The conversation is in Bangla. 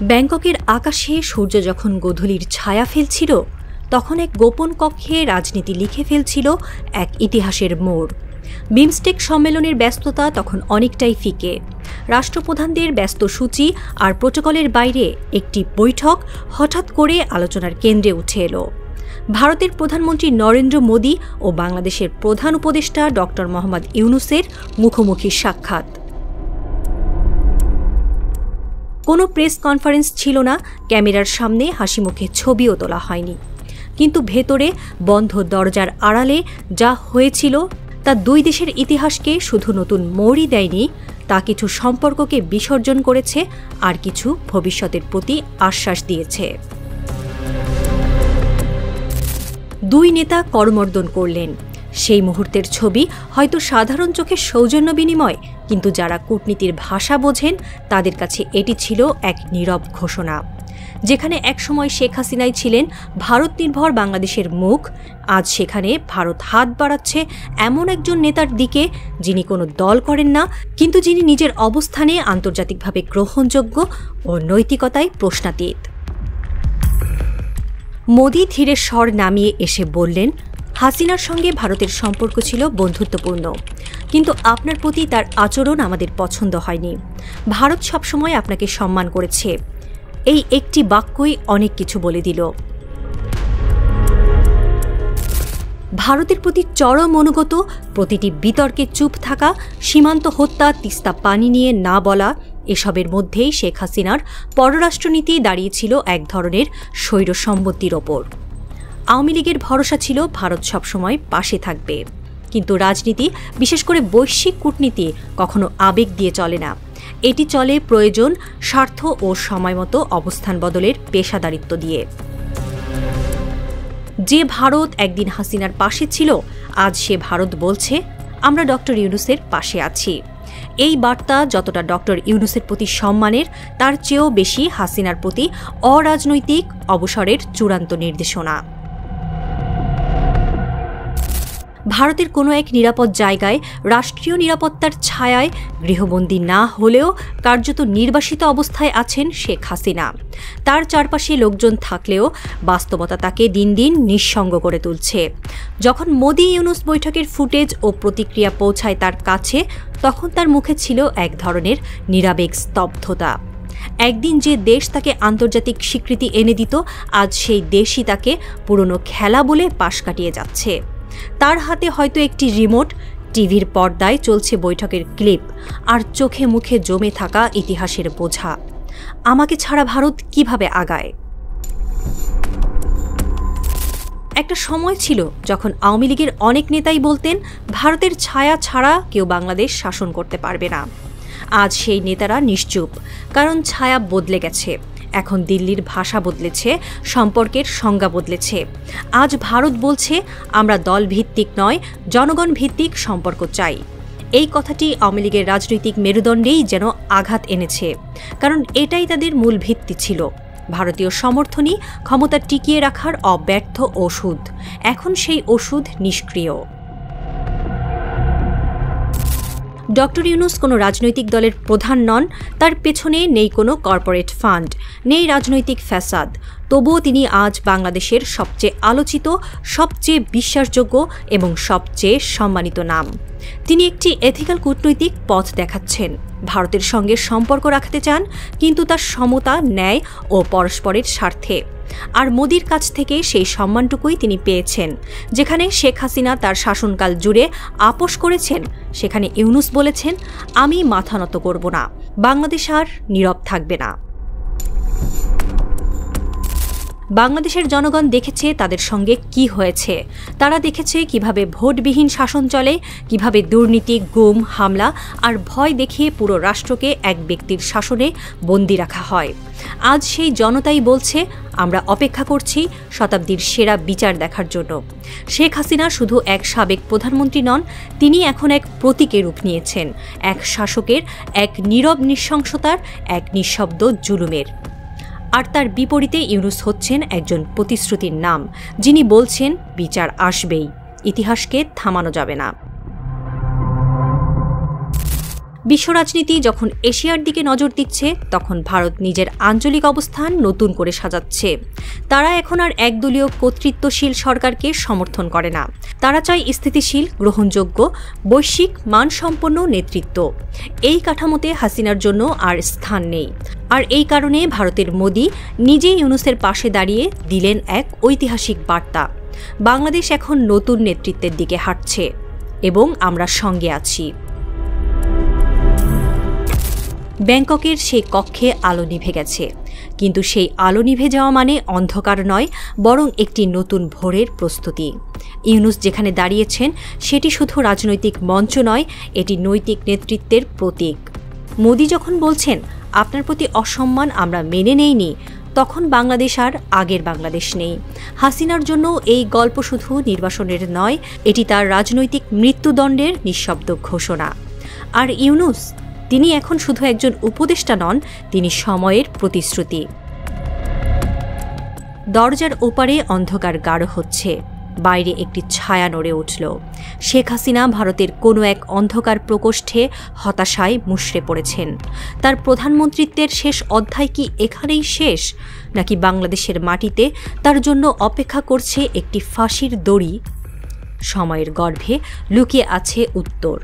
ব্যাংককের আকাশে সূর্য যখন গোধূলির ছায়া ফেলছিল, তখন এক গোপন কক্ষে রাজনীতি লিখে ফেলছিল এক ইতিহাসের মোড়। বিমস্টেক সম্মেলনের ব্যস্ততা তখন অনেকটাই ফিকে। রাষ্ট্রপ্রধানদের ব্যস্ত সূচি আর প্রোটোকলের বাইরে একটি বৈঠক হঠাৎ করে আলোচনার কেন্দ্রে উঠে এলো। ভারতের প্রধানমন্ত্রী নরেন্দ্র মোদী ও বাংলাদেশের প্রধান উপদেষ্টা ড. মোহাম্মদ ইউনূসের মুখোমুখি সাক্ষাৎ। কোনো প্রেস কনফারেন্স ছিল না, ক্যামেরার সামনে হাসিমুখে ছবিও তোলা হয়নি। কিন্তু ভেতরে বন্ধ দরজার আড়ালে যা হয়েছিল তা দুই দেশের ইতিহাসকে শুধু নতুন মোড়ই দেয়নি, তা কিছু সম্পর্ককে বিসর্জন করেছে আর কিছু ভবিষ্যতের প্রতি আশ্বাস দিয়েছে। দুই নেতা করমর্দন করলেন। সেই মুহূর্তের ছবি হয়তো সাধারণ চোখে সৌজন্য বিনিময়, কিন্তু যারা কূটনীতির ভাষা বোঝেন তাদের কাছে এটি ছিল এক নীরব ঘোষণা। যেখানে একসময় শেখ হাসিনাই ছিলেন ভারত নির্ভর বাংলাদেশের মুখ, আজ সেখানে ভারত হাত বাড়াচ্ছে এমন একজন নেতার দিকে যিনি কোনো দল করেন না, কিন্তু যিনি নিজের অবস্থানে আন্তর্জাতিকভাবে গ্রহণযোগ্য ও নৈতিকতায় প্রশ্নাতীত। মোদী ধীরে স্বর নামিয়ে এসে বললেন, হাসিনার সঙ্গে ভারতের সম্পর্ক ছিল বন্ধুত্বপূর্ণ, কিন্তু আপনার প্রতি তার আচরণ আমাদের পছন্দ হয়নি। ভারত সবসময় আপনাকে সম্মান করেছে। এই একটি বাক্যই অনেক কিছু বলে দিল। ভারতের প্রতি চরম অনুগত, প্রতিটি বিতর্কে চুপ থাকা, সীমান্ত হত্যা, তিস্তা পানি নিয়ে না বলা, এসবের মধ্যেই শেখ হাসিনার পররাষ্ট্রনীতি দাঁড়িয়েছিল এক ধরনের স্বৈরসম্পত্তির ওপর। আওয়ামী লীগের ভরসা ছিল ভারত সবসময় পাশে থাকবে, কিন্তু রাজনীতি, বিশেষ করে বৈশ্বিক কূটনীতি, কখনো আবেগ দিয়ে চলে না। এটি চলে প্রয়োজন, স্বার্থ ও সময়মতো অবস্থান বদলের পেশাদারিত্ব দিয়ে। যে ভারত একদিন হাসিনার পাশে ছিল, আজ সে ভারত বলছে, আমরা ড. ইউনূসের পাশে আছি। এই বার্তা যতটা ড. ইউনূসের প্রতি সম্মানের, তার চেয়েও বেশি হাসিনার প্রতি অরাজনৈতিক অবসরের চূড়ান্ত নির্দেশনা। ভারতের কোনো এক নিরাপদ জায়গায় রাষ্ট্রীয় নিরাপত্তার ছায়ায় গৃহবন্দী না হলেও কার্যত নির্বাসিত অবস্থায় আছেন শেখ হাসিনা। তার চারপাশে লোকজন থাকলেও বাস্তবতা তাকে দিন দিন নিঃসঙ্গ করে তুলছে। যখন মোদী ইউনূস বৈঠকের ফুটেজ ও প্রতিক্রিয়া পৌঁছায় তার কাছে, তখন তার মুখে ছিল এক ধরনের নিরাবেগ স্তব্ধতা। একদিন যে দেশ তাকে আন্তর্জাতিক স্বীকৃতি এনে দিত, আজ সেই দেশই তাকে পুরনো খেলা বলে পাশ কাটিয়ে যাচ্ছে। তার হাতে হয়তো একটি রিমোট, টিভির পর্দায় চলছে বৈঠকের ক্লিপ, আর চোখে মুখে জমে থাকা ইতিহাসের বোঝা। আমাকে ছাড়া ভারত কিভাবে আগায়? একটা সময় ছিল যখন আওয়ামী লীগের অনেক নেতাই বলতেন, ভারতের ছায়া ছাড়া কেউ বাংলাদেশ শাসন করতে পারবে না। আজ সেই নেতারা নিশ্চুপ, কারণ ছায়া বদলে গেছে। এখন দিল্লির ভাষা বদলেছে, সম্পর্কের সংজ্ঞা বদলেছে। আজ ভারত বলছে, আমরা দলভিত্তিক নয়, জনগণ ভিত্তিক সম্পর্ক চাই। এই কথাটি আওয়ামী লীগের রাজনৈতিক মেরুদণ্ডেই যেন আঘাত এনেছে, কারণ এটাই তাদের মূল ভিত্তি ছিল। ভারতীয় সমর্থনই ক্ষমতা টিকিয়ে রাখার অব্যর্থ ওষুধ। এখন সেই ওষুধ নিষ্ক্রিয়। ড. ইউনূস কোনো রাজনৈতিক দলের প্রধান নন, তার পেছনে নেই কোনো কর্পোরেট ফান্ড, নেই রাজনৈতিক ফ্যাসাদ। তবুও তিনি আজ বাংলাদেশের সবচেয়ে আলোচিত, সবচেয়ে বিশ্বাসযোগ্য এবং সবচেয়ে সম্মানিত নাম। তিনি একটি এথিক্যাল কূটনৈতিক পথ দেখাচ্ছেন। ভারতের সঙ্গে সম্পর্ক রাখতে চান, কিন্তু তার সমতা, ন্যায় ও পরস্পরের স্বার্থে। আর মোদির কাছ থেকে সেই সম্মানটুকুই তিনি পেয়েছেন। যেখানে শেখ হাসিনা তার শাসনকাল জুড়ে আপোষ করেছেন, সেখানে ইউনূস বলেছেন, আমি মাথা নত করব না, বাংলাদেশ আর নীরব থাকবে না। বাংলাদেশের জনগণ দেখেছে তাদের সঙ্গে কি হয়েছে। তারা দেখেছে কিভাবে ভোটবিহীন শাসন চলে, কিভাবে দুর্নীতি, গুম, হামলা আর ভয় দেখিয়ে পুরো রাষ্ট্রকে এক ব্যক্তির শাসনে বন্দী রাখা হয়। আজ সেই জনতাই বলছে, আমরা অপেক্ষা করছি শতাব্দীর সেরা বিচার দেখার জন্য। শেখ হাসিনা শুধু এক সাবেক প্রধানমন্ত্রী নন, তিনি এখন এক প্রতীকের রূপ নিয়েছেন, এক শাসকের, এক নীরব নৃশংসতার, এক নিঃশব্দ জুলুমের। আর তার বিপরীতে ইউনূস হচ্ছেন একজন প্রতিশ্রুতির নাম, যিনি বলছেন, বিচার আসবেই, ইতিহাসকে থামানো যাবে না। বিশ্ব রাজনীতি যখন এশিয়ার দিকে নজর দিচ্ছে, তখন ভারত নিজের আঞ্চলিক অবস্থান নতুন করে সাজাচ্ছে। তারা এখন আর একদলীয় কর্তৃত্বশীল সরকারকে সমর্থন করে না। তারা চায় স্থিতিশীল, গ্রহণযোগ্য, বৈশ্বিক মানসম্পন্ন নেতৃত্ব। এই কাঠামোতে হাসিনার জন্য আর স্থান নেই। আর এই কারণে ভারতের মোদি নিজেই ইউনূসের পাশে দাঁড়িয়ে দিলেন এক ঐতিহাসিক বার্তা। বাংলাদেশ এখন নতুন নেতৃত্বের দিকে হাঁটছে এবং আমরা সঙ্গে আছি। ব্যাংককের সেই কক্ষে আলো নিভে গেছে, কিন্তু সেই আলো নিভে যাওয়া মানে অন্ধকার নয়, বরং একটি নতুন ভোরের প্রস্তুতি। ইউনূস যেখানে দাঁড়িয়েছেন সেটি শুধু রাজনৈতিক মঞ্চ নয়, এটি নৈতিক নেতৃত্বের প্রতীক। মোদি যখন বলছেন আপনার প্রতি অসম্মান আমরা মেনে নেইনি, তখন বাংলাদেশ আর আগের বাংলাদেশ নেই। হাসিনার জন্য এই গল্প শুধু নির্বাসনের নয়, এটি তার রাজনৈতিক মৃত্যুদণ্ডের নিঃশব্দ ঘোষণা। আর ইউনূস, তিনি এখন শুধু একজন উপদেষ্টা নন, তিনি সময়ের প্রতিশ্রুতি। দরজার ওপারে অন্ধকার গাঢ় হচ্ছে, বাইরে একটি ছায়া নড়ে উঠল। শেখ হাসিনা ভারতের কোনো এক অন্ধকার প্রকোষ্ঠে হতাশায় মুষড়ে পড়েছেন। তার প্রধানমন্ত্রিত্বের শেষ অধ্যায় কি এখানেই শেষ, নাকি বাংলাদেশের মাটিতে তার জন্য অপেক্ষা করছে একটি ফাঁসির দড়ি? সময়ের গর্ভে লুকিয়ে আছে উত্তর।